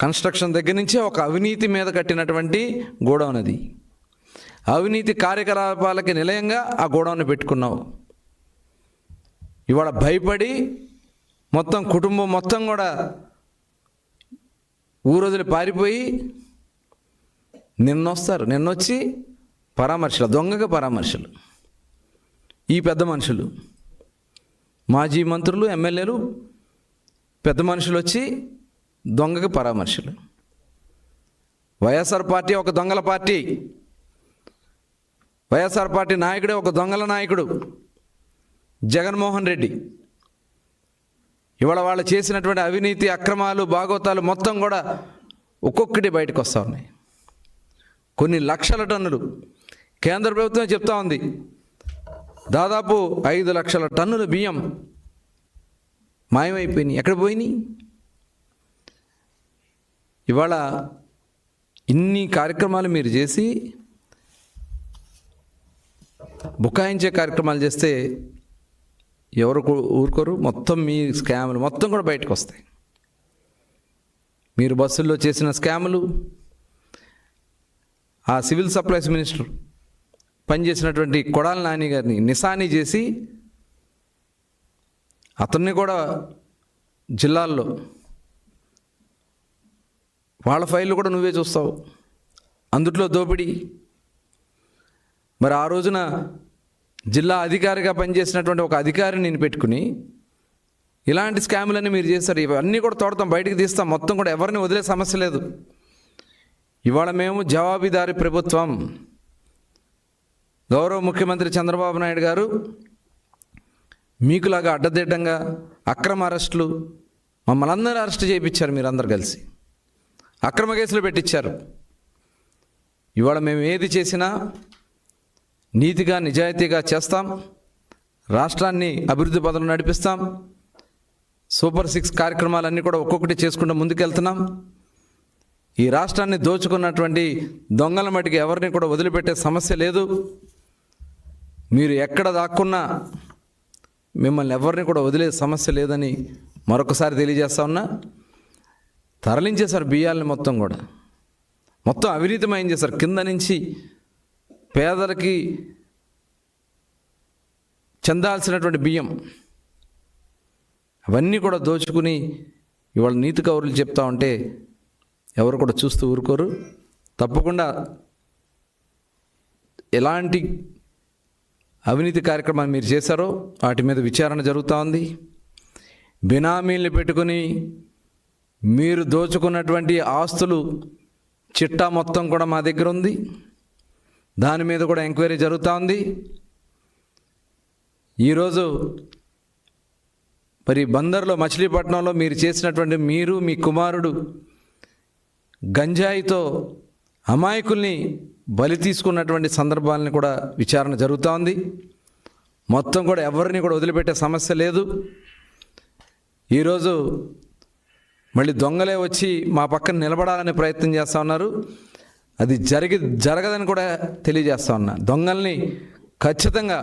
Construction దగ్గర నుంచే ఒక అవినీతి మీద కట్టినటువంటి గోడౌన్ అది. అవినీతి కార్యకలాపాలకి నిలయంగా ఆ గోడౌన్ పెట్టుకున్నావు. ఇవాళ భయపడి మొత్తం కుటుంబం మొత్తం కూడా ఊరొదిలి పారిపోయి నిన్నొచ్చి పరామర్శలు, దొంగగా పరామర్శలు. ఈ పెద్ద మనుషులు, మాజీ మంత్రులు, ఎమ్మెల్యేలు, పెద్ద మనుషులు వచ్చి దొంగకి పరామర్శలు. వైఎస్ఆర్ పార్టీ ఒక దొంగల పార్టీ. వైఎస్ఆర్ పార్టీ నాయకుడే ఒక దొంగల నాయకుడు జగన్మోహన్ రెడ్డి. ఇవాళ వాళ్ళు చేసినటువంటి అవినీతి, అక్రమాలు, బాగోతాలు మొత్తం కూడా ఒక్కొక్కటి బయటకు వస్తూ ఉన్నాయి. కొన్ని లక్షల టన్నులు కేంద్ర ప్రభుత్వం చెప్తా ఉంది, దాదాపు 5 లక్షల టన్నుల బియ్యం మాయమైపోయినాయి. ఎక్కడ పోయినాయి? ఇవాళ ఇన్ని కార్యక్రమాలు మీరు చేసి బుకాయించే కార్యక్రమాలు చేస్తే ఎవరు ఊరుకోరు. మొత్తం మీ స్కాములు మొత్తం కూడా బయటకు వస్తాయి. మీరు బస్సుల్లో చేసిన స్కాములు, ఆ సివిల్ సప్లైస్ మినిస్టర్ పనిచేసినటువంటి కొడాల నాని గారిని నిశానీ చేసి అతన్ని కూడా జిల్లాల్లో వాళ్ళ ఫైళ్ళు కూడా నువ్వే చూస్తావు, అందుట్లో దోపిడీ. మరి ఆ రోజున జిల్లా అధికారిగా పనిచేసినటువంటి ఒక అధికారిని నేను పెట్టుకుని ఇలాంటి స్కాములన్నీ మీరు చేస్తారు. ఇవన్నీ కూడా తోడతాం, బయటికి తీస్తాం, మొత్తం కూడా ఎవరిని వదిలే సమస్య లేదు. ఇవాళ మేము జవాబుదారీ ప్రభుత్వం. గౌరవ ముఖ్యమంత్రి చంద్రబాబు నాయుడు గారు మీకులాగా అడ్డదిడ్డంగా అక్రమ అరెస్టులు, మమ్మల్ని అందరూ అరెస్ట్ చేయించారు. మీరందరూ కలిసి అక్రమ కేసులు పెట్టించారు. ఇవాళ మేము ఏది చేసినా నీతిగా, నిజాయితీగా చేస్తాం. రాష్ట్రాన్ని అభివృద్ధి పదంలో నడిపిస్తాం. సూపర్ 6 కార్యక్రమాలన్నీ కూడా ఒక్కొక్కటి చేసుకుంటూ ముందుకెళ్తున్నాం. ఈ రాష్ట్రాన్ని దోచుకున్నటువంటి దొంగల మటుకు ఎవరిని కూడా వదిలిపెట్టే సమస్య లేదు. మీరు ఎక్కడ దాక్కున్నా మిమ్మల్ని ఎవరిని కూడా వదిలే సమస్య లేదని మరొకసారి తెలియజేస్తా ఉన్నా. తరలించేశారు బియ్యాలని మొత్తం కూడా, మొత్తం అవినీతిమయం చేశారు. కింద నుంచి పేదలకి చెందాల్సినటువంటి బియ్యం అవన్నీ కూడా దోచుకుని ఇవాళ నీతి కౌరులు చెప్తా ఉంటే ఎవరు కూడా చూస్తూ ఊరుకోరు. తప్పకుండా ఎలాంటి అవినీతి కార్యక్రమాలు మీరు చేశారో వాటి మీద విచారణ జరుగుతూ ఉంది. బినామీల్ని పెట్టుకుని మీరు దోచుకున్నటువంటి ఆస్తులు చిట్టా మొత్తం కూడా మా దగ్గర ఉంది. దాని మీద కూడా ఎంక్వైరీ జరుగుతూ ఉంది. ఈరోజు మరి బందర్లో, మచిలీపట్నంలో మీరు చేసినటువంటి, మీరు మీ కుమారుడు గంజాయితో అమాయకుల్ని బలి తీసుకున్నటువంటి సందర్భాలని కూడా విచారణ జరుగుతూ ఉంది. మొత్తం కూడా ఎవరిని కూడా వదిలిపెట్టే సమస్య లేదు. ఈరోజు మళ్ళీ దొంగలే వచ్చి మా పక్కన నిలబడాలని ప్రయత్నం చేస్తూ ఉన్నారు. అది జరగదని కూడా తెలియజేస్తా ఉన్నా. దొంగల్ని ఖచ్చితంగా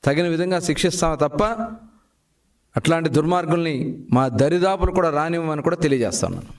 తగిన విధంగా శిక్షిస్తామే తప్ప అట్లాంటి దుర్మార్గుల్ని మా దరిదాపులు కూడా రానివ్వమని కూడా తెలియజేస్తా ఉన్నాను.